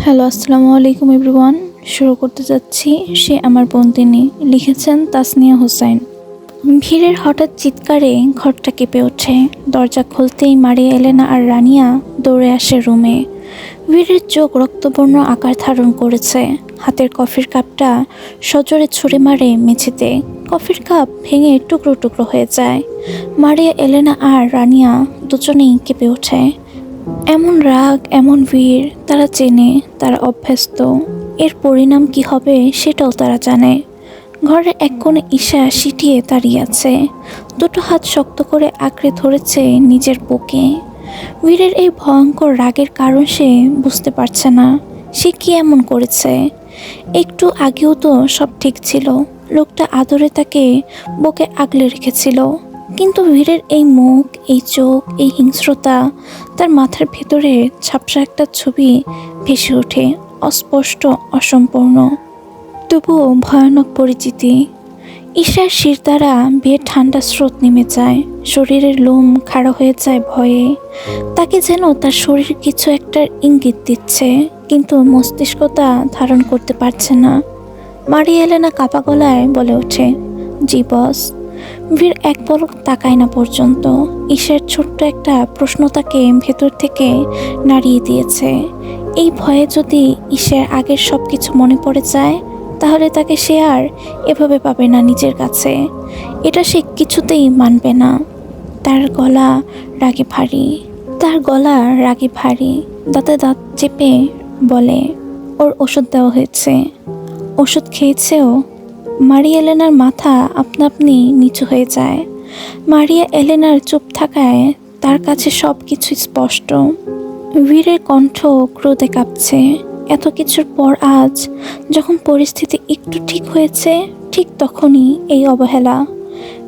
Hello, আসসালামু আলাইকুম everyone. শুরু করতে যাচ্ছি সে আমার বোন তিনি। লিখেছেন তাসনিয়া হোসাইন। ভিড়ের হঠাৎ চিৎকারে ঘরটা কেঁপে ওঠে। দরজা খুলতেই মারিয়া এলেনা আর রানিয়া দৌড়ে আসে রুমে। ভিড়ের চোখ রক্তবর্ণ আকার ধারণ করেছে। হাতের কফির কাপটা সজোরে ছুঁড়ে মারে মেঝেতে। কফির কাপ ভেঙে টুকরো টুকরো হয়ে যায়। মারিয়া এলেনা আর রানিয়া দুজনেই কেঁপে ওঠে। এমন রাগ, এমন ভিড় তারা চেনে, তারা অভ্যস্ত। এর পরিণাম কি হবে সেটাও তারা জানে। ঘরের এক কোণে ঈশা সিটিয়ে দাঁড়িয়ে আছে। দুটো হাত শক্ত করে আঁকড়ে ধরেছে নিজের বুকে। বীরের এই ভয়ঙ্কর রাগের কারণ সে বুঝতে পারছে না। সে কি এমন করেছে? একটু আগেও তো সব ঠিক ছিল। লোকটা আদরে তাকে বুকে আগলে রেখেছিল। কিন্তু বীরের এই মুখ, এই চোখ, এই হিংস্রতা, তার মাথার ভেতরে ঝাপসা একটা ছবি ভেসে ওঠে, অস্পষ্ট, অসম্পূর্ণ, তবুও ভয়ানক পরিচিতি। ঈশার শির দ্বারা বেয়ে ঠান্ডা স্রোত নেমে যায়। শরীরের লোম খাড়া হয়ে যায় ভয়ে। তাকে যেন তার শরীর কিছু একটা ইঙ্গিত দিচ্ছে, কিন্তু মস্তিষ্ক তা ধারণ করতে পারছে না। মারিয়া এলেনা কাপা গলায় বলে ওঠে, জি বস। বীর এক পলক তাকায় না পর্যন্ত। ঈশার ছোট্ট একটা প্রশ্ন তাকে ভেতর থেকে নাড়িয়ে দিয়েছে। এই ভয়ে যদি ঈশার আগের সব কিছু মনে পড়ে যায়, তাহলে তাকে সে আর এভাবে পাবে না নিজের কাছে। এটা সে কিছুতেই মানবে না। তার গলা রাগে ভারী। দাঁতে দাঁত চেপে বলে, ওর ওষুধ দেওয়া হয়েছে। ওষুধ খেয়েছেও? মারিয়া এলেনার মাথা আপনা আপনি নিচু হয়ে যায়। মারিয়া এলেনার চুপ থাকায় তার কাছে সব কিছু স্পষ্ট। বীরের কণ্ঠ ক্রোধে কাঁপছে। এত কিছুর পর আজ যখন পরিস্থিতি একটু ঠিক হয়েছে, ঠিক তখনই এই অবহেলা।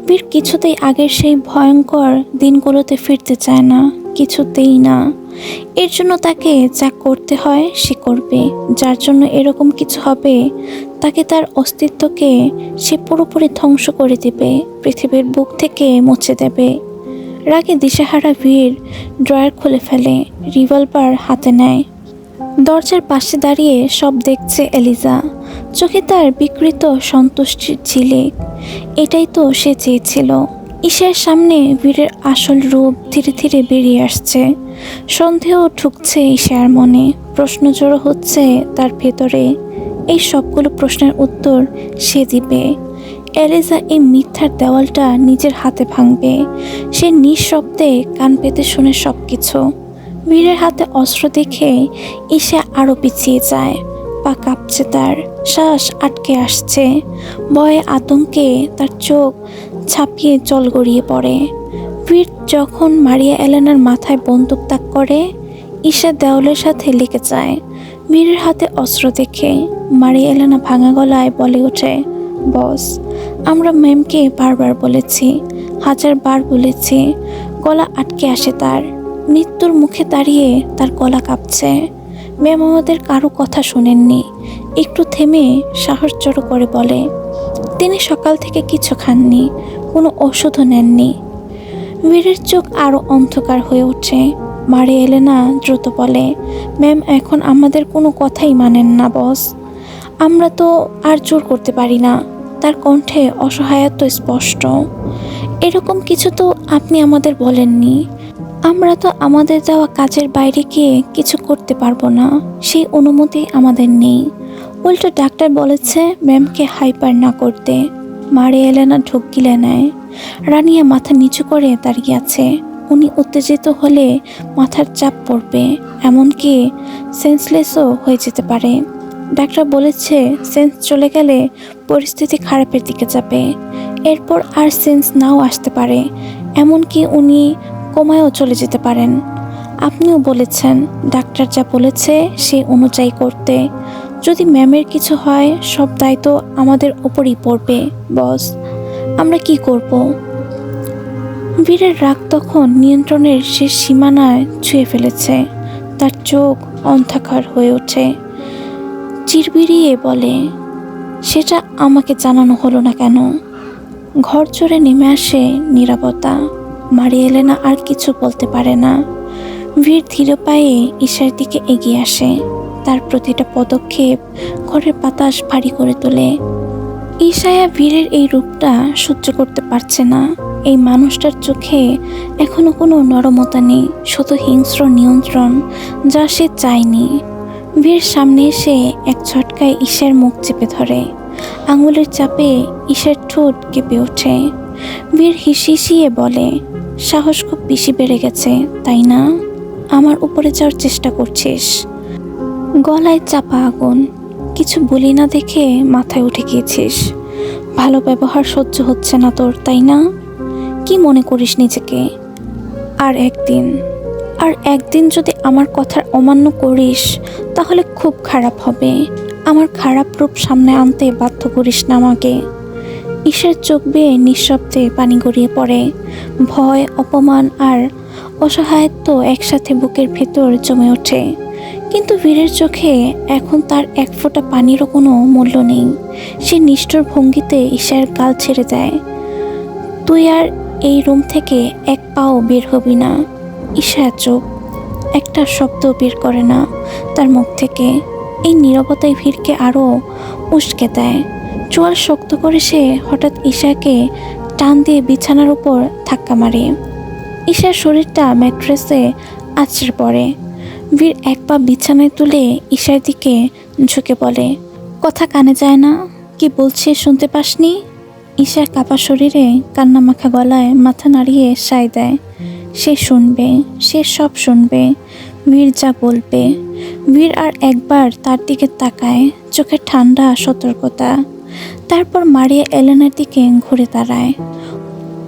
বীর কিছুতেই আগের সেই ভয়ঙ্কর দিনগুলোতে ফিরতে চায় না, কিছুতেই না। এর জন্য তাকে যা করতে হয় সে করবে। যার জন্য এরকম কিছু হবে, তাকে, তার অস্তিত্বকে সে পুরোপুরি ধ্বংস করে দেবে, পৃথিবীর বুক থেকে মুছে দেবে। রাগে দিশেহারা বীর ড্রয়ার খুলে ফেলে, রিভলভার হাতে নেয়। দরজার পাশে দাঁড়িয়ে সব দেখছে এলিজা। চোখে তার বিকৃত সন্তুষ্টির ঝিলিক। এটাই তো সে চেয়েছিল। ঈশার সামনে বীরের আসল রূপ ধীরে ধীরে বেরিয়ে আসছে। সন্দেহ ঢুকছে ঈশার মনে, প্রশ্ন জড়ো হচ্ছে তার ভেতরে। এই সবগুলো প্রশ্নের উত্তর সে দিবে। এলিজা এই মিথ্যার দেওয়ালটা নিজের হাতে ভাঙবে। সে নিঃশব্দে কান পেতে শুনে সব কিছু। বীরের হাতে অস্ত্র দেখে ঈশা আরো পিছিয়ে যায়। পা কাঁপছে, তার শ্বাস আটকে আসছে। ভয়ে আতঙ্কে তার চোখ ছাপিয়ে জল গড়িয়ে পড়ে। বীর যখন মারিয়া এলেনার মাথায় বন্দুক তাক করে, ঈশা দেওয়ালের সাথে লেগে যায়। বীরের হাতে অস্ত্র দেখে মারিয়া এলেনা ভাঙা গলায় বলে ওঠে, বস, আমরা ম্যামকে বারবার বলেছি, 1000 বার বলেছি। গলা আটকে আসে তার। মৃত্যুর মুখে দাঁড়িয়ে তার গলা কাঁপছে। ম্যাম আমাদের কারো কথা শোনেননি। একটু থেমে সাহস জড়ো করে বলে, তিনি সকাল থেকে কিছু খাননি, কোনো ওষুধও নেননি। বীরের চোখ আরো অন্ধকার হয়ে ওঠে। মারিয়া এলেনা দ্রুত বলে, ম্যাম এখন আমাদের কোনো কথাই মানেন না বস। আমরা তো আর জোর করতে পারি না। তার কণ্ঠে অসহায়ত্ব স্পষ্ট। এরকম কিছু তো আপনি আমাদের বলেননি। আমরা তো আমাদের দেওয়া কাজের বাইরে গিয়ে কিছু করতে পারবো না, সেই অনুমতি আমাদের নেই। উল্টো ডাক্তার বলেছে ম্যামকে হাইপার না করতে। মারিয়া এলেনা ঢোক গিলে নেয়। রানিয়া মাথা নিচু করে দাঁড়িয়ে আছে। উনি উত্তেজিত হলে মাথার চাপ পড়বে, এমনকি সেন্সলেসও হয়ে যেতে পারে। ডাক্তার বলেছে সেন্স চলে গেলে পরিস্থিতি খারাপের দিকে যাবে। এরপর আর সেন্স নাও আসতে পারে, এমনকি উনি কোমায়ও চলে যেতে পারেন। আপনিও বলেছেন ডাক্তার যা বলেছে সেই অনুযায়ী করতে। যদি ম্যামের কিছু হয় সব দায়িত্ব আমাদের ওপরই পড়বে বস। আমরা কি করব? বীরের রাগ তখন নিয়ন্ত্রণের শেষ সীমানায় ছুঁয়ে ফেলেছে। তার চোখ অন্ধকার হয়ে ওঠে। চিরবিড়িয়ে বলে, সেটা আমাকে জানানো হলো না কেন? ঘর জুড়ে নেমে আসে নীরবতা। মারিয়া এলেনা আর কিছু বলতে পারে না। বীর ধীর পায়ে ঈশার দিকে এগিয়ে আসে। তার প্রতিটা পদক্ষেপ ঘরের বাতাস ভারী করে তোলে। ঈশায়া বীরের এই রূপটা সহ্য করতে পারছে না। এই মানুষটার চোখে এখনো কোনো নরমতা নেই, শুধু হিংস্র নিয়ন্ত্রণ, যা সে চায়নি। বীর সামনে এসে এক ঝটকায় ঈশার মুখ চেপে ধরে। আঙুলের চাপে ঈশার ঠোঁট কেঁপে ওঠে। বীর হিসিয়ে বলে, সাহস খুব বেশি বেড়ে গেছে, তাই না? আমার উপরে যাওয়ার চেষ্টা করছিস। গলায় চাপা আগুন। কিছু বলি না দেখে মাথায় উঠে গিয়েছিস। ভালো ব্যবহার সহ্য হচ্ছে না তোর, তাই না? কি মনে করিস নিজেকে? আর একদিন যদি আমার কথার অমান্য করিস তাহলে খুব খারাপ হবে। আমার খারাপ রূপ সামনে আনতে বাধ্য করিস না আমাকে। ঈশার চোখ বেয়ে নিঃশব্দে পানি গড়িয়ে পড়ে। ভয়, অপমান আর অসহায়ত্ব একসাথে বুকের ভেতর জমে ওঠে। কিন্তু বীরের চোখে এখন তার এক ফোঁটা পানিরও কোনো মূল্য নেই। সে নিষ্ঠুর ভঙ্গিতে ঈশার গাল ছেড়ে দেয়। তুই আর এই রুম থেকে এক পাও বের হবি না। ঈশা চোখ, একটা শব্দ বের করে না তার মুখ থেকে। এই নীরবতায় ভীরকে আরও উস্কে দেয়। চোয়াল শক্ত করে সে হঠাৎ ঈশাকে টান দিয়ে বিছানার উপর ধাক্কা মারে। ঈশার শরীরটা ম্যাট্রেসে আছড়ে পড়ে। বীর এক পা বিছানায় তুলে ঈশার দিকে ঝুঁকে বলে, কথা কানে যায় না? কি বলছে শুনতে পাসনি? ঈশা কাপা শরীরে কান্না মাখা গলায় মাথা নাড়িয়ে সায় দেয়। সে শুনবে, সে সব শুনবে। বীর যা বলবে। বীর আর একবার তার দিকে তাকায়, চোখে ঠান্ডা সতর্কতা। তারপর মারিয়া এলেনার দিকে ঘুরে দাঁড়ায়।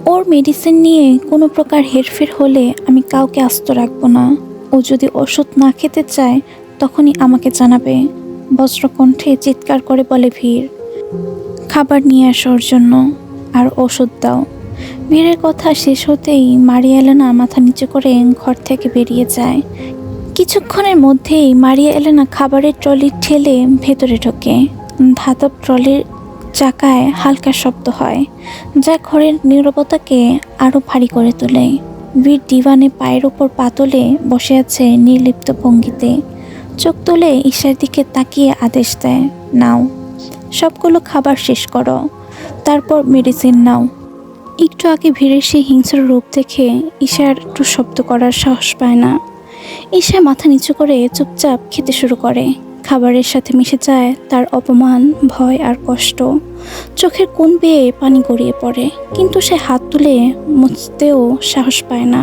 ওর মেডিসিন নিয়ে কোনো প্রকার হেরফের হলে আমি কাউকে আস্ত রাখবো না। ও যদি ওষুধ না খেতে চায় তখনই আমাকে জানাবে, বজ্রকণ্ঠে চিৎকার করে বলে ভীর। খাবার নিয়ে আসো ওর জন্য, আর ওষুধ দাও। বীরের কথা শেষ হতেই মারিয়া এলেনা মাথা নিচু করে ঘর থেকে বেরিয়ে যায়। কিছুক্ষণের মধ্যেই মারিয়া এলেনা খাবারের ট্রলি ঠেলে ভেতরে ঢোকে। ধাতব ট্রলির চাকায় হালকা শব্দ হয়, যা ঘরের নীরবতাকে আরও ভারী করে তোলে। বীর ডিভানে পায়ের ওপর পা তুলে বসে আছে নির্লিপ্ত ভঙ্গিতে। চোখ তুলে ঈশার দিকে তাকিয়ে আদেশ দেয়, নাও, সবগুলো খাবার শেষ করো, তারপর মেডিসিন নাও। একটু আগে ভীরের সেই হিংস্র রূপ দেখে ঈশার একটু শব্দ করার সাহস পায় না। ঈশা মাথা নিচু করে চুপচাপ খেতে শুরু করে। খাবারের সাথে মিশে যায় তার অপমান, ভয় আর কষ্ট। চোখের কোণ বেয়ে পানি গড়িয়ে পড়ে, কিন্তু সে হাত তুলে মুছতেও সাহস পায় না।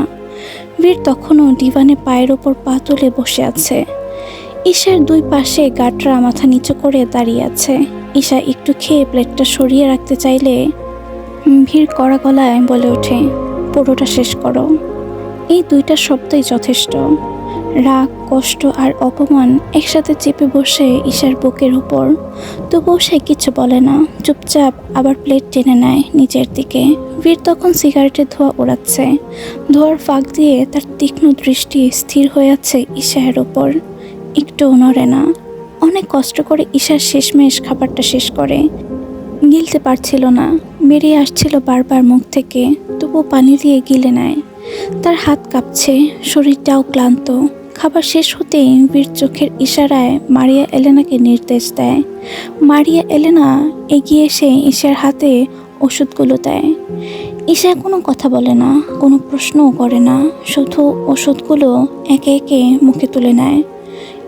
বীর তখনও ডিভানে পায়ের ওপর পা তুলে বসে আছে। ঈশার দুই পাশে গাটরা মাথা নিচু করে দাঁড়িয়ে আছে। ঈশা একটু খেয়ে প্লেটটা সরিয়ে রাখতে চাইলে ভীর কড়া গলায় বলে ওঠে, পুরোটা শেষ করো। এই দুইটা শব্দই যথেষ্ট। রাগ, কষ্ট আর অপমান একসাথে চেপে বসে ঈশার বুকের উপর। তবুও সে কিছু বলে না, চুপচাপ আবার প্লেট টেনে নেয় নিচের দিকে। বীর তখন সিগারেটের ধোঁয়া ওড়াচ্ছে। ধোঁয়ার ফাঁক দিয়ে তার তীক্ষ্ণ দৃষ্টি স্থির হয়ে আছে ঈশার ওপর। একটুও নড়ে না। অনেক কষ্ট করে ঈশার শেষমেশ খাবারটা শেষ করে। গিলতে পারছিল না, বেরিয়ে আসছিল বারবার মুখ থেকে, তবুও পানি দিয়ে গিলে নেয়। তার হাত কাঁপছে, শরীরটাও ক্লান্ত। খাবার শেষ হতেই বীর চোখের ইশারায় মারিয়া এলেনাকে নির্দেশ দেয়। মারিয়া এলেনা এগিয়ে এসে ঈশার হাতে ওষুধগুলো দেয়। ঈশা কোনো কথা বলে না, কোনো প্রশ্নও করে না, শুধু ওষুধগুলো একে একে মুখে তুলে নেয়।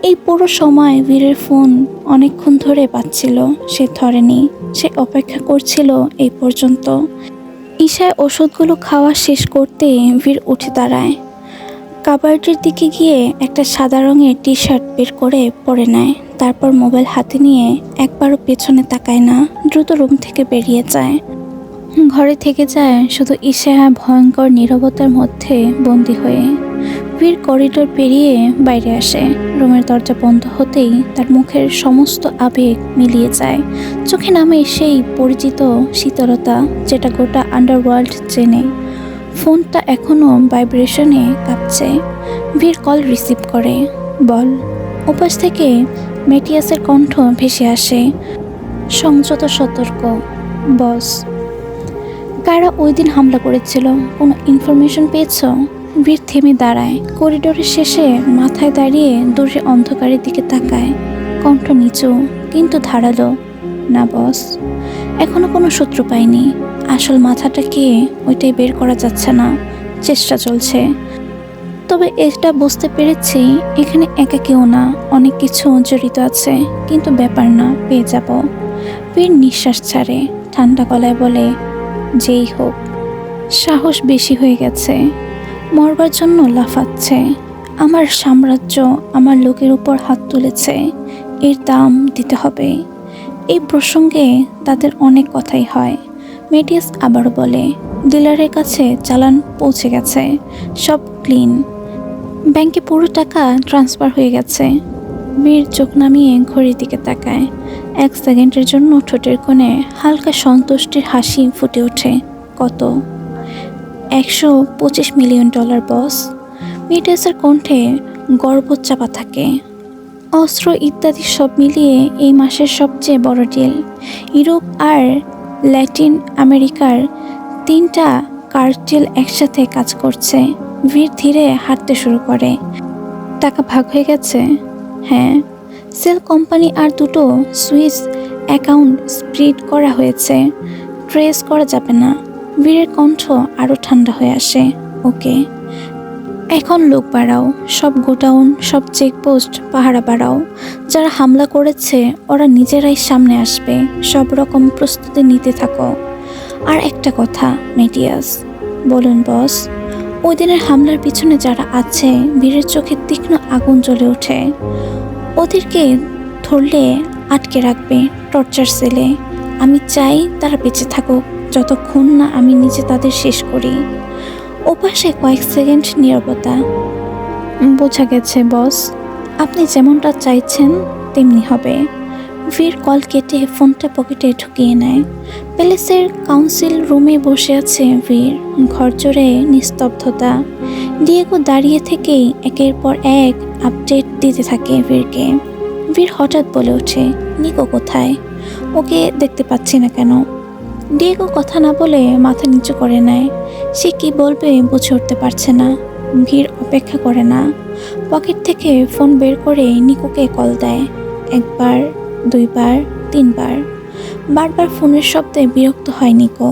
এই পুরো সময় বীরের ফোন অনেকক্ষণ ধরে বাজছিল, সে ধরেনি। সে অপেক্ষা করছিল এই পর্যন্ত। ঈশায় ওষুধগুলো খাওয়া শেষ করতে বীর উঠে দাঁড়ায়। কাবার্ডের দিকে গিয়ে একটা সাদা রঙের টি শার্ট বের করে পরে নেয়। তারপর মোবাইল হাতে নিয়ে একবারও পেছনে তাকায় না, দ্রুত রুম থেকে বেরিয়ে যায়। ঘরে থেকে যায় শুধু ঈশা ভয়ঙ্কর নীরবতার মধ্যে বন্দি হয়ে। বীর করিডোর পেরিয়ে বাইরে আসে। রুমের দরজা বন্ধ হতেই তার মুখের সমস্ত আবেগ মিলিয়ে যায়। চোখে নামে সেই পরিচিত শীতলতা, যেটা গোটা আন্ডারওয়ার্ল্ড চেনে। ফোনটা এখনও ভাইব্রেশনে কাঁপছে। বীর কল রিসিভ করে। বল। ওপাশ থেকে মেটিয়াসের কণ্ঠ ভেসে আসে, সংযত সতর্ক। বস। কারা ওই দিন হামলা করেছিল, কোনো ইনফরমেশন পেয়েছ? বীর থেমে দাঁড়ায়, করিডোরের শেষে মাথায় দাঁড়িয়ে দূরে অন্ধকারের দিকে তাকায়। কণ্ঠ নিচু কিন্তু ধারালো। না বস, এখনো কোনো সূত্র পাইনি। আসল মাথাটা কে ওইটাই বের করা যাচ্ছে না, চেষ্টা চলছে। তবে এটা বুঝতে পেরেছি এখানে একা কেউ না, অনেক কিছু জড়িত আছে। কিন্তু ব্যাপার না, পেয়ে যাব। বীর নিঃশ্বাস ছাড়ে, ঠান্ডা গলায় বলে, যেই হোক। সাহস বেশি হয়ে গেছে, মরবার জন্য লাফাচ্ছে। আমার সাম্রাজ্য আমার লোকের উপর হাত তুলেছে, এর দাম দিতে হবে। এই প্রসঙ্গে তাদের অনেক কথাই হয়। মেটিয়াস আবারও বলে, ডিলারের কাছে চালান পৌঁছে গেছে, সব ক্লিন। ব্যাংকে পুরো টাকা ট্রান্সফার হয়ে গেছে। বীর চোখ নামিয়ে ঘড়ির দিকে তাকায়। 1 সেকেন্ডের জন্য ঠোঁটের কোণে হালকা সন্তুষ্টির হাসি ফুটে ওঠে। কত? $125 মিলিয়ন বস। মেটিয়াসের কণ্ঠে গর্ব চাপা থাকে। অস্ত্র ইত্যাদি সব মিলিয়ে এই মাসের সবচেয়ে বড় ডিল। ইউরোপ আর ল্যাটিন আমেরিকার 3টা কার্টেল একসাথে কাজ করছে। বীর ধীরে হাঁটতে শুরু করে। টাকা ভাগ হয়ে গেছে? হ্যাঁ, সেল কোম্পানি আর 2টো সুইস অ্যাকাউন্ট স্প্লিট করা হয়েছে। ট্রেস করা যাবে না। বীরের কণ্ঠ আরও ঠান্ডা হয়ে আসে। ওকে, এখন লোক বাড়াও, সব গোডাউন, সব চেকপোস্ট পাহারা বাড়াও। যারা হামলা করেছে ওরা নিজেরাই সামনে আসবে। সব রকম প্রস্তুতি নিতে থাকো। আর একটা কথা মেটিয়াস। বলুন বস। ওই দিনের হামলার পিছনে যারা আছে, বীরের চোখে তীক্ষ্ণ আগুন জ্বলে ওঠে। ওদেরকে ধরলে আটকে রাখবে টর্চার সেলে। আমি চাই তারা বেঁচে থাকুক যতক্ষণ না আমি নিজে তাদের শেষ করি। ওপাশে কয়েক সেকেন্ড নীরবতা। বোঝা গেছে বস, আপনি যেমনটা চাইছেন তেমনি হবে। বীর কল কেটে ফোনটা পকেটে ঢুকিয়ে নেয়। প্যালেসের কাউন্সিল রুমে বসে আছে বীর। ঘর জুড়ে নিস্তব্ধতা। ডিয়েগো দাঁড়িয়ে থেকেই একের পর এক আপডেট দিতে থাকে বীরকে। বীর হঠাৎ বলে ওঠে, নিকো কোথায়? ওকে দেখতে পাচ্ছি না কেন? ডিয়েগো কথা না বলে মাথা নিচু করে নেয়। সে কি বলবে বুঝে উঠতে পারছে না। বীর অপেক্ষা করে না, পকেট থেকে ফোন বের করে নিকোকে কল দেয়। 1 বার, 2 বার, 3 বার। বারবার ফোনের শব্দে বিরক্ত হয় নিকো।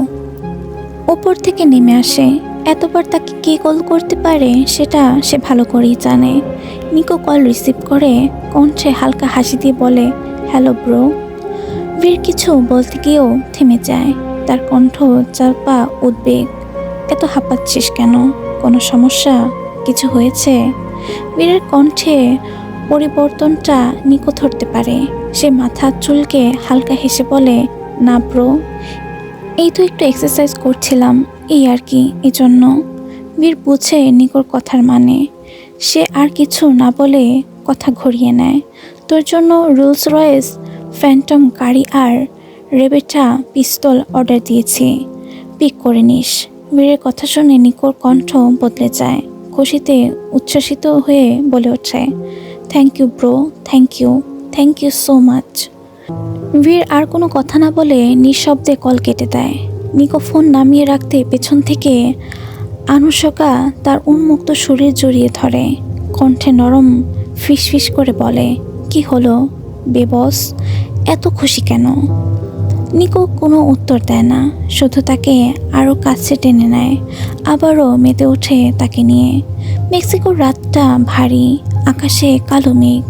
ওপর থেকে নেমে আসে। এতবার তাকে কে কল করতে পারে সেটা সে ভালো করেই জানে। নিকো কল রিসিভ করে কণ্ঠে হালকা হাসি দিয়ে বলে, হ্যালো ব্রো। বীর কিছু বলতে গিয়েও থেমে যায়। তার কণ্ঠ চাপা উদ্বেগ। এত হাঁপাচ্ছিস কেন? কোনো সমস্যা? কিছু হয়েছে? বীরের কণ্ঠে পরিবর্তনটা নিকো ধরতে পারে। সে মাথা চুলকে হালকা হেসে বলে, না ব্রো, এই তো একটু এক্সারসাইজ করছিলাম, এই আর কি, এই জন্য। বীর বুঝে নিকোর কথার মানে। সে আর কিছু না বলে কথা ঘুরিয়ে নেয়। তোর জন্য রোলস রয়েস ফ্যান্টম গাড়ি আর রেবেটা পিস্তল অর্ডার দিয়েছি, পিক করে নিস। বীরের কথা শুনে নিকোর কণ্ঠ বদলে যায়। খুশিতে উচ্ছ্বসিত হয়ে বলে ওঠে, thank you bro, thank you, thank you so much. Bir আর কোনো কথা না বলে নিঃশব্দে কল কেটে দেয়। নিকো ফোন নামিয়ে রাখতে পেছন থেকে আনুশকা তার উন্মুক্ত শরীর জড়িয়ে ধরে। কণ্ঠে নরম ফিসফিস করে বলে, কি হলো বেবস, এত খুশি কেন? নিকো কোনো উত্তর দেয় না, শুধু তাকে আরও কাছে টেনে নেয়। আবারও মেতে ওঠে তাকে নিয়ে। মেক্সিকোর রাতটা ভারী, আকাশে কালো মেঘ।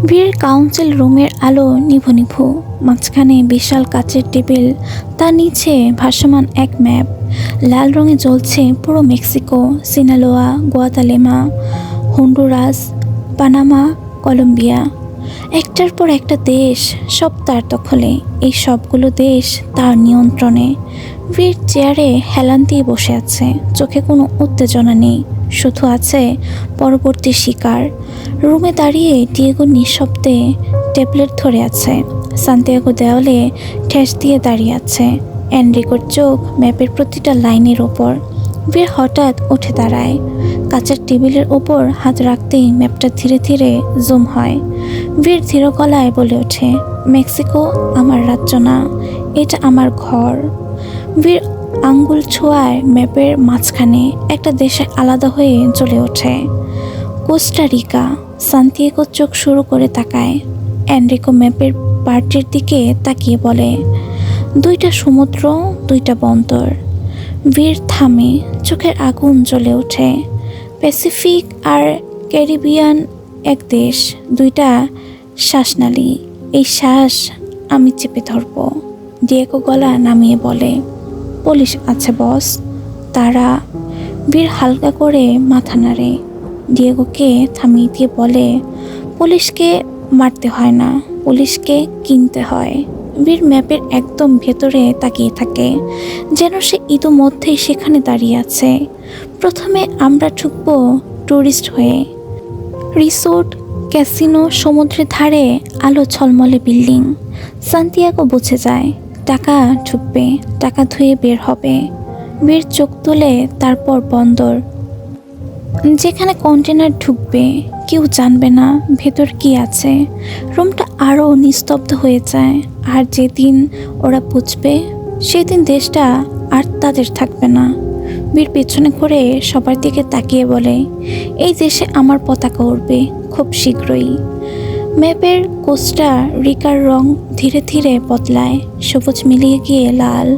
বীরের কাউন্সিল রুমের আলো নিভু নিভু। মাঝখানে বিশাল কাচের টেবিল, তার নিচে ভাসমান এক ম্যাপ। লাল রঙে জ্বলছে পুরো Mexico, Sinaloa, Guatemala, Honduras, Panama, Colombia. একটার পর একটা দেশ, সব তার দখলে। এই সবগুলো দেশ তার নিয়ন্ত্রণে। বীর চেয়ারে হেলান দিয়ে বসে আছে। চোখে কোনো উত্তেজনা নেই, শুধু আছে পরবর্তী শিকার। রুমে দাঁড়িয়ে ডিয়েগো নিঃশব্দে ট্যাবলেট ধরে আছে। সান্তিয়াগো দেওয়ালে ঠেস দিয়ে দাঁড়িয়ে আছে। এনরিকোর চোখ ম্যাপের প্রতিটা লাইনের ওপর। বীর হঠাৎ উঠে দাঁড়ায়। কাঁচের টেবিলের ওপর হাত রাখতেই ম্যাপটা ধীরে ধীরে জুম হয়। বীর ধীর গলায় বলে ওঠে, মেক্সিকো আমার রাজ্য না, এটা আমার ঘর। বীর আঙ্গুল ছোঁয়ায় ম্যাপের মাঝখানে একটা দেশে আলাদা হয়ে জ্বলে ওঠে। কোস্টা রিকা। সান্তিয়াগো চোখ শুরু করে তাকায়। এনরিকো ম্যাপের পার্টির দিকে তাকিয়ে বলে, 2টা সমুদ্র, 2টা বন্দর। বীর থামে, চোখের আগুন জ্বলে ওঠে। প্যাসিফিক আর ক্যারিবিয়ান এক দেশ, 2টা শ্বাসনালী। এই শ্বাস আমি চেপে ধরব। ডিয়েগো গলা নামিয়ে বলে, পুলিশ আছে বস। তারা। বীর হালকা করে মাথা নাড়ে। ডিয়েগোকে থামিয়ে দিয়ে বলে, পুলিশকে মারতে হয় না, পুলিশকে কিনতে হয়। বীর ম্যাপের একদম ভেতরে তাকিয়ে থাকে, যেন সে ইতোমধ্যেই সেখানে দাঁড়িয়ে আছে। প্রথমে আমরা ঢুকব ট্যুরিস্ট হয়ে। রিসোর্ট, ক্যাসিনো, সমুদ্রের ধারে আলো ঝলমলে বিল্ডিং। সান্তিয়াগো বুঝে যায় টাকা ঢুকবে, টাকা ধুয়ে বের হবে। বীর চোখ তুলে, তারপর বন্দর, যেখানে কন্টেনার ঢুকবে, কেউ জানবে না ভেতর কি আছে। রুমটা আরও নিস্তব্ধ হয়ে যায়। আর যেদিন ওরা বুঝবে, সেদিন দেশটা আর তাদের থাকবে না। বীর পেছনে করে সবার দিকে তাকিয়ে বলে, এই দেশে আমার পতাকা উড়বে খুব শীঘ্রই। ম্যাপের কোস্টা রিকার রং ধীরে ধীরে বদলায়, সবুজ মিলিয়ে গিয়ে লাল।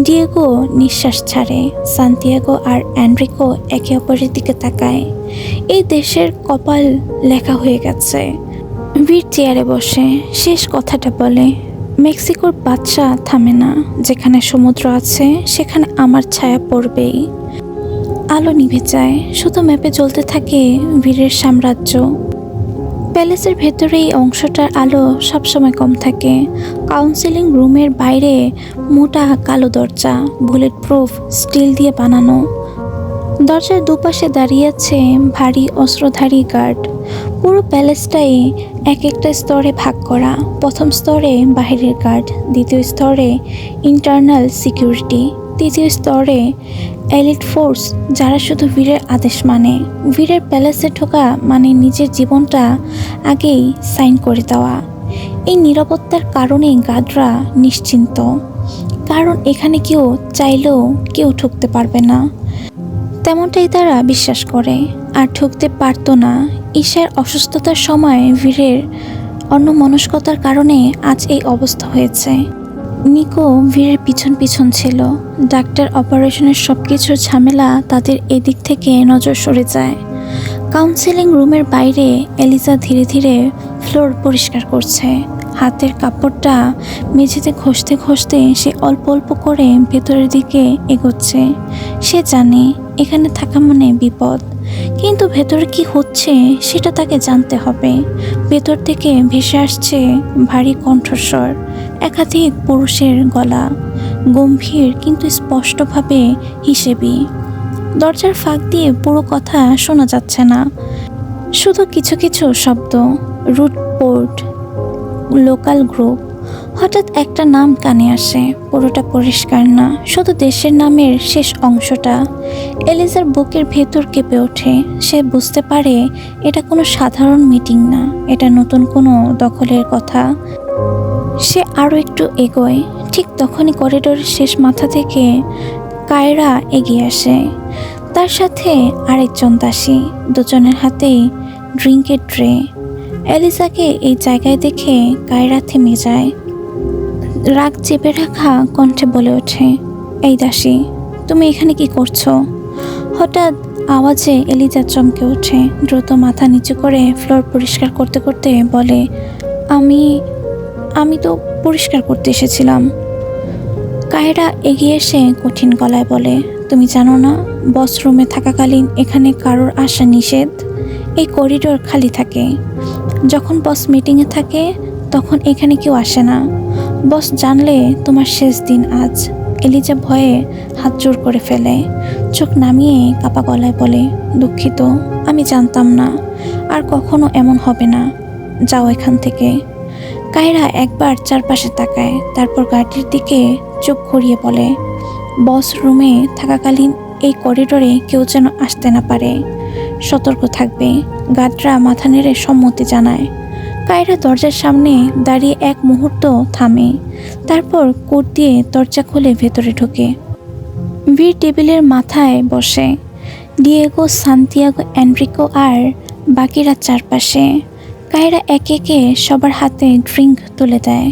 ডিয়েগো নিঃশ্বাস ছাড়ে। সান্তিয়াগো আর এনরিকো একে অপরের দিকে তাকায়। এই দেশের কপাল লেখা হয়ে গেছে। বীর চেয়ারে বসে শেষ কথাটা বলে, মেক্সিকোর বাদশা থামে না। যেখানে সমুদ্র আছে, সেখানে আমার ছায়া পড়বেই। আলো নিভে যায়, শুধু ম্যাপে জ্বলতে থাকে বীরের সাম্রাজ্য। প্যালেসের ভেতরে এই অংশটার আলো সবসময় কম থাকে। কাউন্সিলিং রুমের বাইরে মোটা কালো দরজা, বুলেট প্রুফ স্টিল দিয়ে বানানো। দরজার দুপাশে দাঁড়িয়ে আছে ভারী অস্ত্রধারী গার্ড। পুরো প্যালেসটাই এক একটা স্তরে ভাগ করা। প্রথম স্তরে বাহিরের গার্ড, দ্বিতীয় স্তরে ইন্টারনাল সিকিউরিটি, তৃতীয় স্তরে এলিট ফোর্স, যারা শুধু বীরের আদেশ মানে। বীরের প্যালেসে ঢোকা মানে নিজের জীবনটা আগেই সাইন করে দেওয়া। এই নিরাপত্তার কারণেই গার্ডরা নিশ্চিন্ত, কারণ এখানে কেউ চাইলেও কেউ ঢুকতে পারবে না, তেমনটাই তারা বিশ্বাস করে। আর ঢুকতে পারতো না। ঈশার অসুস্থতার সময় বীরের অন্যমনস্কতার কারণে আজ এই অবস্থা হয়েছে। নিকো বীরের পিছন পিছন ছিল। ডাক্তার, অপারেশনের সব কিছুর ঝামেলা তাদের এদিক থেকে নজর সরে যায়। কাউন্সিলিং রুমের বাইরে এলিজা ধীরে ধীরে ফ্লোর পরিষ্কার করছে। হাতের কাপড়টা মেঝেতে ঘষতে ঘষতে সে অল্প অল্প করে ভেতরের দিকে এগোচ্ছে। সে জানে এখানে থাকা মানে বিপদ, কিন্তু ভেতরে কি হচ্ছে সেটা তাকে জানতে হবে। ভেতর থেকে ভেসে আসছে ভারী কণ্ঠস্বর, একাধিক পুরুষের গলা, গম্ভীর কিন্তু স্পষ্টভাবে হিসেবি। দরজার ফাঁক দিয়ে পুরো কথা শোনা যাচ্ছে না, শুধু কিছু কিছু শব্দ। Root port, local group. হঠাৎ একটা নাম কানে আসে, পুরোটা পরিষ্কার না, শুধু দেশের নামের শেষ অংশটা। এলিজার বুকের ভেতর কেঁপে ওঠে। সে বুঝতে পারে এটা কোনো সাধারণ মিটিং না, এটা নতুন কোনো দখলের কথা। সে আরও একটু এগোয়। ঠিক তখনই করিডোরের শেষ মাথা থেকে কায়রা এগিয়ে আসে। তার সাথে আরেকজন দাসী, দুজনের হাতেই ড্রিঙ্কের ট্রে। এলিজাকে এই জায়গায় দেখে কায়রা থেমে যায়। রাগ চেপে রাখা কণ্ঠে বলে ওঠে, এই দাসী, তুমি এখানে কি করছো? হঠাৎ আওয়াজে এলিজা চমকে ওঠে। দ্রুত মাথা নিচু করে ফ্লোর পরিষ্কার করতে করতে বলে, আমি তো পরিষ্কার করতে এসেছিলাম। কায়রা এগিয়ে এসে কঠিন গলায় বলে, তুমি জানো না বস রুমে থাকাকালীন এখানে কারোর আসা নিষেধ। এই করিডোর খালি থাকে। যখন বস মিটিংয়ে থাকে তখন এখানে কেউ আসে না। বস জানলে তোমার শেষ দিন আজ। এলিজা ভয়ে হাত জোর করে ফেলে। চোখ নামিয়ে কাপা গলায় বলে, দুঃখিত, আমি জানতাম না। আর কখনো এমন হবে না। যাও এখান থেকে। কায়রা একবার চারপাশে তাকায়, তারপর গার্ডের দিকে চোখ ঘুরিয়ে বলে, বস রুমে থাকাকালীন এই করিডোরে কেউ যেন আসতে না পারে। সতর্ক থাকবে। গার্ডরা মাথা নেড়ে সম্মতি জানায়। কায়রা দরজার সামনে দাঁড়িয়ে এক মুহূর্ত থামে, তারপর কোড দিয়ে দরজা খুলে ভেতরে ঢোকে। বীর টেবিলের মাথায় বসে, ডিয়েগো, সান্তিয়াগো, এনরিকো আর বাকিরা চারপাশে। কায়রা একে একে সবার হাতে ড্রিঙ্ক তুলে দেয়।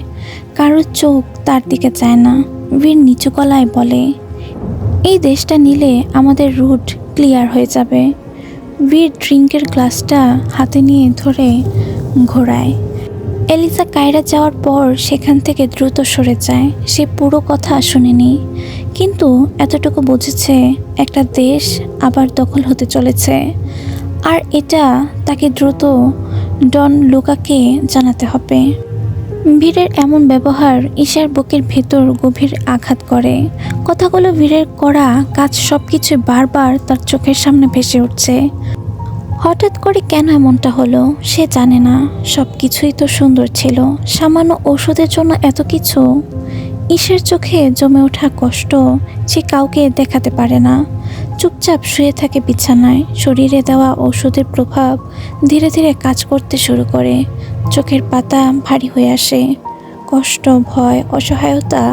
কারোর চোখ তার দিকে যায় না। বীর নিচু গলায় বলে, এই দেশটা নিলে আমাদের রুট ক্লিয়ার হয়ে যাবে। বীর ড্রিঙ্কের গ্লাসটা হাতে নিয়ে ধরে ঘোরায়। এলিজা কায়রা যাওয়ার পর সেখান থেকে দ্রুত সরে যায়। সে পুরো কথা শুনেনি, কিন্তু এতটুকু বুঝেছে একটা দেশ আবার দখল হতে চলেছে, আর এটা তাকে দ্রুত ডন লুকাকে জানাতে হবে। বীরের এমন ব্যবহার ঈশার বুকের ভেতর গভীর আঘাত করে। কথাগুলো বীরের করা কাজ সব কিছু বারবার তার চোখের সামনে ভেসে উঠছে। হঠাৎ করে কেন এমনটা হলো সে জানে না। সব কিছুই তো সুন্দর ছিল, সামান্য ওষুধের জন্য এত কিছু। ঈশার চোখে জমে ওঠা কষ্ট সে কাউকে দেখাতে পারে না। চুপচাপ শুয়ে থাকে বিছানায়। শরীরে দেওয়া ওষুধের প্রভাব ধীরে ধীরে কাজ করতে শুরু করে। চোখের পাতা ভারী হয়ে আসে। কষ্ট, ভয়, অসহায়তা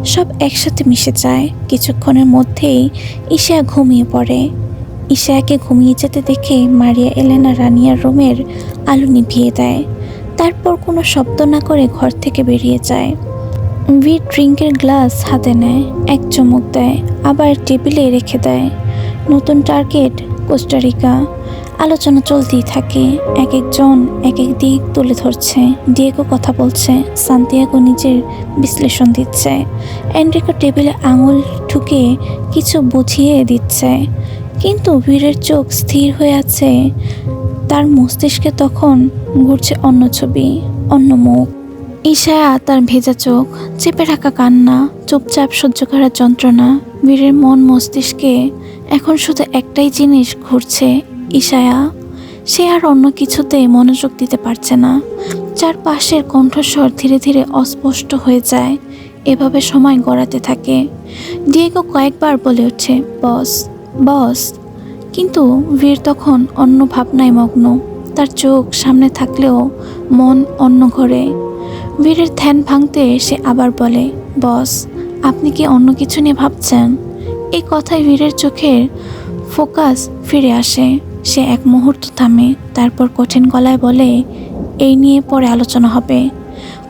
সব একসাথে মিশে যায়। কিছুক্ষণের মধ্যেই ঈশা ঘুমিয়ে পড়ে। ঈশাকে ঘুমিয়ে যেতে দেখে মারিয়া এলেনা রানিয়ার রুমের আলো নিভিয়ে দেয়। তারপর কোনো শব্দ না করে ঘর থেকে বেরিয়ে যায়। বীর ড্রিঙ্কের গ্লাস হাতে নেয়, এক চুমুক দেয়, আবার টেবিলে রেখে দেয়। নতুন টার্গেট কোস্টারিকা। আলোচনা চলতেই থাকে। এক একজন এক এক দিক তুলে ধরছে। ডিয়েগো কথা বলছে, সান্তিয়াগো নিজের বিশ্লেষণ দিচ্ছে, এনরিকো টেবিলে আঙুল ঠুকে কিছু বুঝিয়ে দিচ্ছে। কিন্তু বীরের চোখ স্থির হয়ে আছে। তার মস্তিষ্কে তখন ঘুরছে অন্য ছবি, অন্য মুখ। ঈশায়া তার ভেজা চোখ, চেপে রাখা কান্না, চুপচাপ সহ্য করার যন্ত্রণা। বীরের মন মস্তিষ্কে এখন শুধু একটাই জিনিস ঘুরছে, ঈশায়া। সে আর অন্য কিছুতে মনোযোগ দিতে পারছে না। চারপাশের কণ্ঠস্বর ধীরে ধীরে অস্পষ্ট হয়ে যায়। এভাবে সময় গড়াতে থাকে। ডিয়েগো কয়েকবার বলে ওঠে, বস, বস। কিন্তু বীর তখন অন্য ভাবনায় মগ্ন। তার চোখ সামনে থাকলেও মন অন্য ঘরে। বীরের ধ্যান ভাঙতে সে আবার বলে, বস, আপনি কি অন্য কিছু নিয়ে ভাবছেন? এই কথায় বীরের চোখের ফোকাস ফিরে আসে। সে এক মুহূর্ত থামে, তারপর কঠিন গলায় বলে, এই নিয়ে পরে আলোচনা হবে।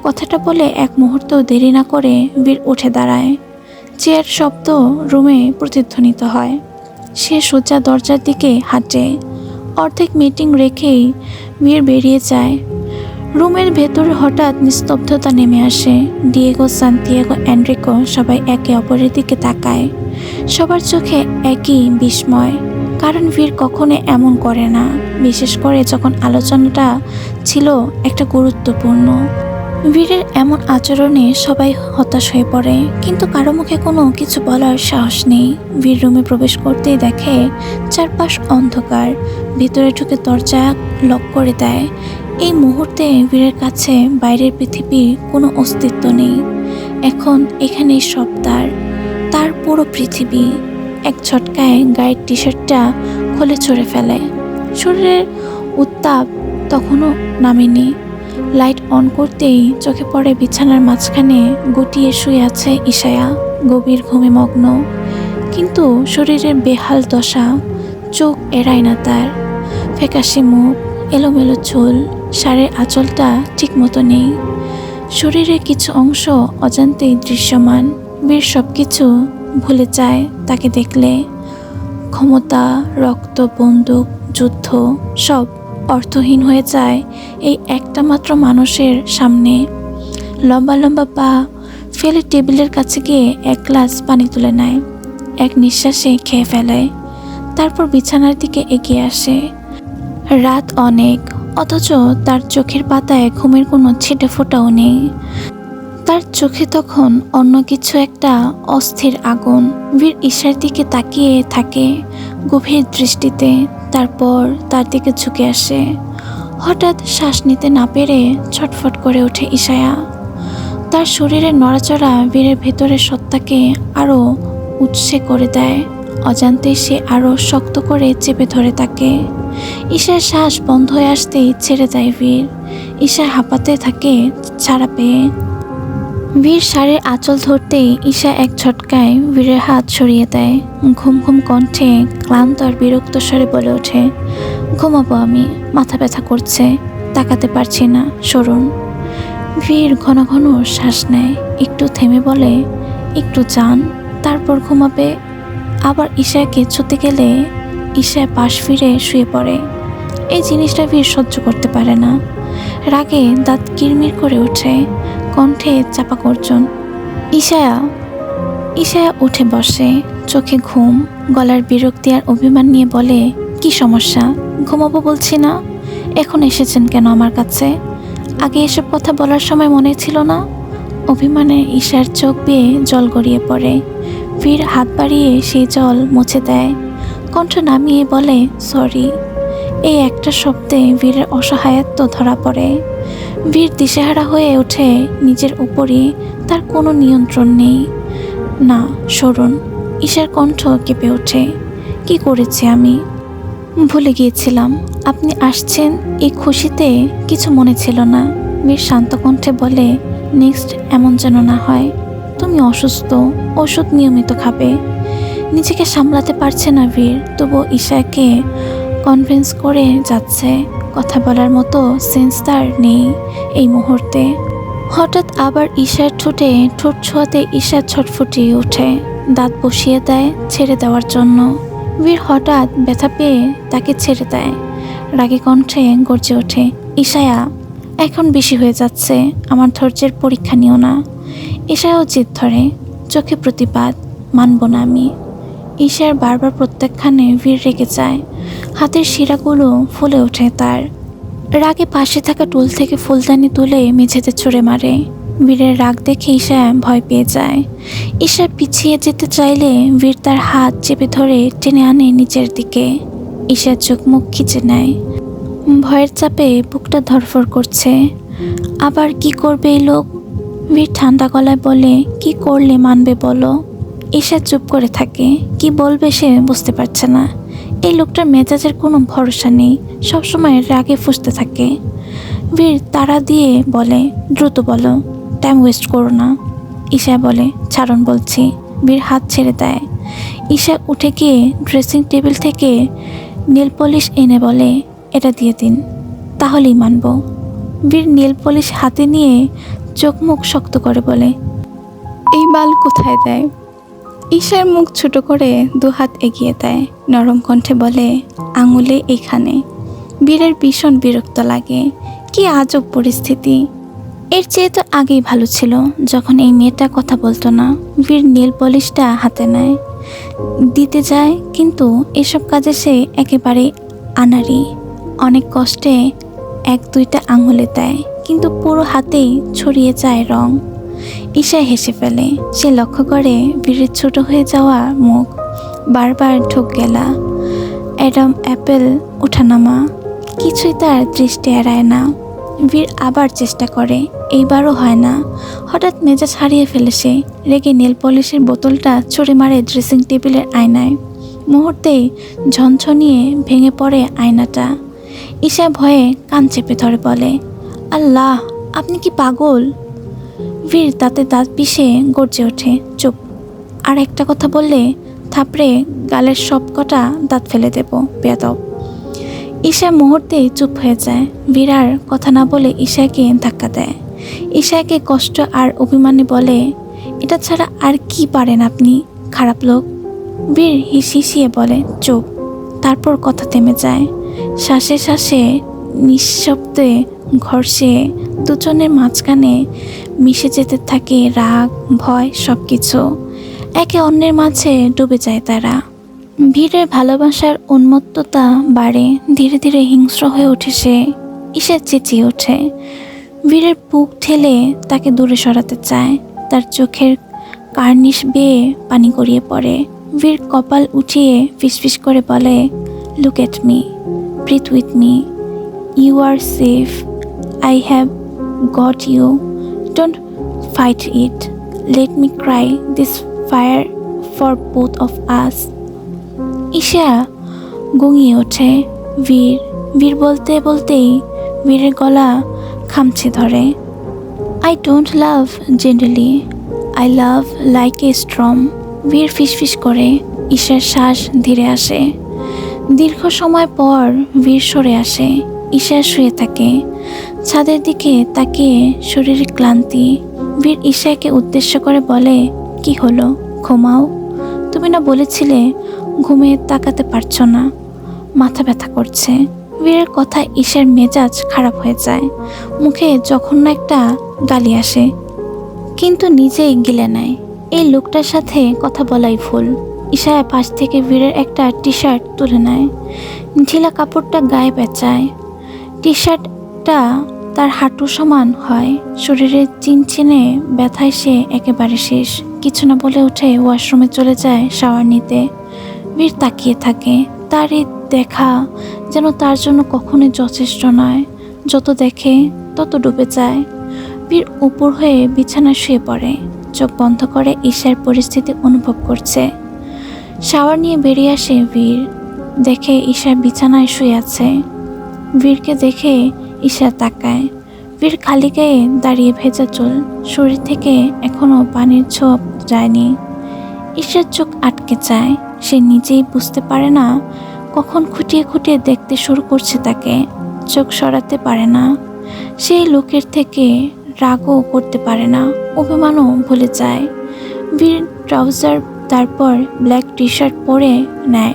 কথাটা বলে এক মুহূর্তও দেরি না করে বীর উঠে দাঁড়ায়। চেয়ার শব্দ রুমে প্রতিধ্বনিত হয়। সে সোজা দরজার দিকে হাঁটে। অর্ধেক মিটিং রেখেই বীর বেরিয়ে যায়। রুমের ভেতর হঠাৎ নিস্তব্ধতা নেমে আসে। ডিয়েগো, সান্তিয়াগো, এনরিকো সবাই একে অপরের দিকে তাকায়। সবার চোখে একই বিস্ময়, কারণ বীর কখনো এমন করে না, বিশেষ করে যখন আলোচনাটা ছিল একটা গুরুত্বপূর্ণ। বীরের এমন আচরণে সবাই হতাশ হয়ে পড়ে, কিন্তু কারো মুখে কোনো কিছু বলার সাহস নেই। বীর রুমে প্রবেশ করতেই দেখে চারপাশ অন্ধকার। ভিতরে ঢুকে দরজা লক করে দেয়। এই মুহূর্তে বীরের কাছে বাইরের পৃথিবীর কোনো অস্তিত্ব নেই। এখন এখানেই সব তার পুরো পৃথিবী। এক ঝটকায় গায়ের টি শার্টটা খুলে ছুঁড়ে ফেলে। শরীরের উত্তাপ তখনও নামেনি। লাইট অন করতেই চোখে পড়ে বিছানার মাঝখানে গুটিয়ে শুয়ে আছে ঈশায়া, গভীর ঘুমে মগ্ন। কিন্তু শরীরের বেহাল দশা চোখ এড়ায় না তার। ফ্যাকাশে মুখ, এলোমেলো চুল, শাড়ির আঁচলটা ঠিক মতো নেই। শরীরের কিছু অংশ অজান্তেই দৃশ্যমান। বীর সব কিছু ভুলে যায় তাকে দেখলে। ক্ষমতা, রক্ত, বন্দুক, যুদ্ধ সব অর্থহীন হয়ে যায় এই একটা মাত্র মানুষের সামনে। লম্বা লম্বা পা ফেলে টেবিলের কাছে গিয়ে এক গ্লাস পানি তুলে নেয়। এক নিঃশ্বাসে খেয়ে ফেলে। তারপর বিছানার দিকে এগিয়ে আসে। রাত অনেক, অথচ তার চোখের পাতায় ঘুমের কোনো ছিটে ফোঁটাও নেই। তার চোখে তখন অন্য কিছু একটা অস্থির আগুন। বীর ঈশার দিকে তাকিয়ে থাকে গভীর দৃষ্টিতে, তারপর তার দিকে ঝুঁকে আসে। হঠাৎ শ্বাস নিতে না পেরে ছটফট করে ওঠে ঈশায়া। তার শরীরের নড়াচড়া বীরের ভেতরের সত্তাকে আরও উৎসে করে দেয়। অজান্তেই সে আরও শক্ত করে চেপে ধরে তাকে। ঈশার শ্বাস বন্ধ হয়ে আসতেই ছেড়ে দেয় বীর। ঈশা হাঁপাতে থাকে ছাড়া পেয়ে। বীর শাড়ির আঁচল ধরতেই ঈশা এক ঝটকায় বীরের হাত সরিয়ে দেয়। ঘুম ঘুম কণ্ঠে ক্লান্ত আর বিরক্ত স্বরে বলে ওঠে, ঘুমাবো আমি, মাথা ব্যথা করছে, তাকাতে পারছি না, সরুন। বীর ঘন ঘন শ্বাস নেয়, একটু থেমে বলে, একটু যান, তারপর ঘুমাবে। আবার ঈশাকে ছুতে গেলে ঈশা পাশ ফিরে শুয়ে পড়ে। এই জিনিসটা বীর সহ্য করতে পারে না। রাগে দাঁত কিরমির করে ওঠে, কণ্ঠে চাপা গর্জন। ঈশায়া উঠে বসে, চোখে ঘুম, গলার বিরক্তি আর অভিমান নিয়ে বলে, কি সমস্যা? ঘুমাবো বলছি না, এখন এসেছেন কেন আমার কাছে? আগে এসব কথা বলার সময় মনে ছিল না? অভিমানে ঈশার চোখ বেয়ে জল গড়িয়ে পড়ে। বীর হাত বাড়িয়ে সেই জল মুছে দেয়, কণ্ঠ নামিয়ে বলে, সরি। এই একটা শব্দে বীরের অসহায়ত্ব ধরা পড়ে। বীর দিশেহারা হয়ে ওঠে, নিজের উপরই তার কোনো নিয়ন্ত্রণ নেই। না, সরুন। ঈশার কণ্ঠ কেঁপে ওঠে, কি করেছি আমি? ভুলে গিয়েছিলাম আপনি আসছেন, এই খুশিতে কিছু মনে ছিল না। বীর শান্ত কণ্ঠে বলে, নেক্সট এমন যেন না হয়। তুমি অসুস্থ, ওষুধ নিয়মিত খাবে। নিজেকে সামলাতে পারছে না বীর, তবুও ঈশাকে কনভিন্স করে যাচ্ছে। কথা বলার মতো সেন্স তার নেই এই মুহূর্তে। হঠাৎ আবার ঈশার ঠোঁটে ঠোঁট ছোঁয়াতে ঈশা ছটফটিয়ে ওঠে, দাঁত বসিয়ে দেয় ছেড়ে দেওয়ার জন্য। বীর হঠাৎ ব্যথা পেয়ে তাকে ছেড়ে দেয়, রাগী কণ্ঠে গর্জে ওঠে, ঈশায়া, এখন বেশি হয়ে যাচ্ছে, আমার ধৈর্যের পরীক্ষা নিও না। ঈশায়াও জেদ ধরে, চোখে প্রতিবাদ, মানব না আমি। ঈশার বারবার প্রত্যাখ্যানে বীর রেগে যায়, হাতের শিরাগুলো ফুলে ওঠে তার। রাগে পাশে থাকা টুল থেকে ফুলদানি তুলে মেঝেতে ছুঁড়ে মারে। বীরের রাগ দেখে ঈশা ভয় পেয়ে যায়। ঈশা পিছিয়ে যেতে চাইলে বীর তার হাত চেপে ধরে টেনে আনে নিচের দিকে। ঈশার চোখ মুখ খিচে নেয়, ভয়ের চাপে বুকটা ধরফর করছে। আবার কি করবে এই লোক? বীর ঠান্ডা গলায় বলে, কি করলে মানবে বলো? ঈশা চুপ করে থাকে, কি বলবে সে বুঝতে পারছে না। এই লোকটার মেজাজের কোনো ভরসা নেই, সবসময় রাগে ফুঁসতে থাকে। বীর তাড়া দিয়ে বলে, দ্রুত বলো, টাইম ওয়েস্ট করো না। ঈশা বলে, ছাড়ুন বলছি। বীর হাত ছেড়ে দেয়। ঈশা উঠে গিয়ে ড্রেসিং টেবিল থেকে নেল পলিশ এনে বলে, এটা দিয়ে দিন, তাহলেই মানব। বীর নেল পলিশ হাতে নিয়ে চোখ মুখ শক্ত করে বলে, এই বাল কোথায় দেয়? ঈশার মুখ ছোট করে দুহাত এগিয়ে দেয়, নরম কণ্ঠে বলে, আঙুলে এইখানে। বীরের ভীষণ বিরক্ত লাগে, কি আজব পরিস্থিতি। এর চেয়ে তো আগেই ভালো ছিল, যখন এই মেয়েটা কথা বলতো না। বীর নীল পলিশটা হাতে নেয়, দিতে যায়, কিন্তু এসব কাজে সে একেবারেই আনাড়ি। অনেক কষ্টে এক দুইটা আঙুলে দেয়, কিন্তু পুরো হাতেই ছড়িয়ে যায় রং। ঈশা হেসে ফেলে, সে লক্ষ্য করে বীরের ছোট হয়ে যাওয়া মুখ, বারবার ঢোক গেলা, অ্যাডাম অ্যাপেল ওঠানামা, কিছুই তার দৃষ্টি এড়ায় না। বীর আবার চেষ্টা করে, এইবারও হয় না। হঠাৎ মেজাজ হারিয়ে ফেলে সে, রেগে নেল পলিশের বোতলটা ছুঁড়ে মারে ড্রেসিং টেবিলের আয়নায়। মুহূর্তেই ঝনঝনিয়ে ভেঙে পড়ে আয়নাটা। ঈশা ভয়ে কান চেপে ধরে বলে, আল্লাহ, আপনি কি পাগল? বীর দাঁতে দাঁত পিষে গর্জে ওঠে, চুপ। আর একটা কথা বললে থাপড়ে গালের সব কটা দাঁত ফেলে দেব, বেয়াদব। ঈশা মুহূর্তেই চুপ হয়ে যায়। বীর আর কথা না বলে ঈশাকে ধাক্কা দেয়। ঈশাকে কষ্ট আর অভিমানে বলে, এটা ছাড়া আর কি পারেন আপনি, খারাপ লোক। বীর হিসিয়ে বলে, চুপ। তারপর কথা থেমে যায়। শ্বাসে শ্বাসে নিঃশব্দে ঘর্ষে দুজনের মাঝখানে মিশে যেতে থাকে রাগ, ভয়, সব কিছু। একে অন্যের মাঝে ডুবে যায় তারা। বীরের ভালোবাসার উন্মত্ততা বাড়ে, ধীরে ধীরে হিংস্র হয়ে ওঠে সে। ঈশা চেঁচিয়ে ওঠে। বীরের বুক ঠেলে তাকে দূরে সরাতে চায়, তার চোখের কার্নিশ বেয়ে পানি গড়িয়ে পড়ে। বীর কপাল উঠিয়ে ফিসফিস করে বলে, look at me, breathe with me, you are safe, I have got you, don't fight it, let me cry this fire for both of us. Isha গুঙিয়ে ওঠে। বীর বলতে বলতেই বীরের গলা খামচে ধরে। I don't love generally, I love like a storm. Veer ফিসফিস করে। ঈশার শ্বাস ধীরে আসে। দীর্ঘ সময় পর বীর সরে আসে। ঈশা শুয়ে থাকে, ছাদের দিকে তাকিয়ে, শরীরে ক্লান্তি। বীর ঈশাকে উদ্দেশ্য করে বলে, কি হলো, ঘুমাও। তুমি না বলেছিলে ঘুমে তাকাতে পারছো না, মাথা ব্যথা করছে। বীরের কথা ঈশার মেজাজ খারাপ হয়ে যায়। মুখে যখন না একটা গালি আসে, কিন্তু নিজেই গিলে নেয়। এই লোকটার সাথে কথা বলাই ভুল। ঈশা পাশ থেকে বীরের একটা টি শার্ট তুলে নেয়, ঢিলা কাপড়টা গায়ে পেঁচায়। টি শার্টটা তার হাঁটু সমান হয়। শরীরে চিনচিনে ব্যথায় সে একেবারে শেষ। কিছু না বলে উঠে ওয়াশরুমে চলে যায় শাওয়ার নিতে। বীর তাকিয়ে থাকে। তার এই দেখা যেন তার জন্য কখনোই যথেষ্ট নয়। যত দেখে তত ডুবে যায়। বীর উপর হয়ে বিছানায় শুয়ে পড়ে, চোখ বন্ধ করে ঈশার পরিস্থিতি অনুভব করছে। শাওয়ার নিয়ে বেরিয়ে আসে বীর, দেখে ঈশা বিছানায় শুয়ে আছে। বীরকে দেখে ঈশা তাকায়। বীর খালি গায়ে দাঁড়িয়ে, ভেজা চুল, শরীর থেকে এখনো পানির ছোপ যায়নি। ঈশার চোখ আটকে যায়। সে নিজেই বুঝতে পারে না কখন খুঁটিয়ে খুঁটিয়ে দেখতে শুরু করছে তাকে। চোখ সরাতে পারে না। সেই লোকের থেকে রাগও করতে পারে না, অভিমানও ভুলে যায়। বীর ট্রাউজার, তারপর ব্ল্যাক টি শার্ট পরে নেয়।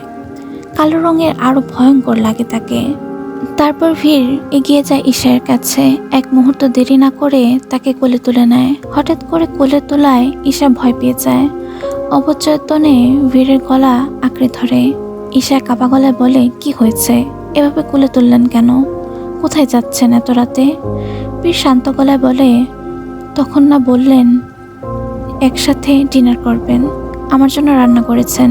কালো রঙের আরো ভয়ঙ্কর লাগে তাকে। তারপর বীর এগিয়ে যায় ঈশার কাছে। এক মুহূর্ত দেরি না করে তাকে কোলে তুলে নেয়। হঠাৎ করে কোলে তোলায় ঈশা ভয় পেয়ে যায়। অবচেতনে বীরের গলা আঁকড়ে ধরে। ঈশা কাঁপা গলায় বলে, কি হয়েছে, এভাবে কোলে তুললেন কেন, কোথায় যাচ্ছেন এত রাতে? বীর শান্ত গলায় বলে, তখন না বললেন একসাথে ডিনার করবেন, আমার জন্য রান্না করেছেন,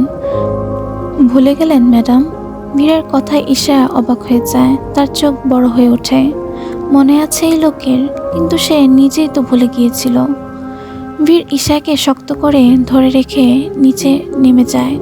ভুলে গেলেন ম্যাডাম? বীরের কথায় ঈশা অবাক হয়ে যায়। তার চোখ বড় হয়ে ওঠে। মনে আছে এই লোকের, কিন্তু সে নিজেই তো ভুলে গিয়েছিল। বীর ঈশাকে শক্ত করে ধরে রেখে নিচে নেমে যায়।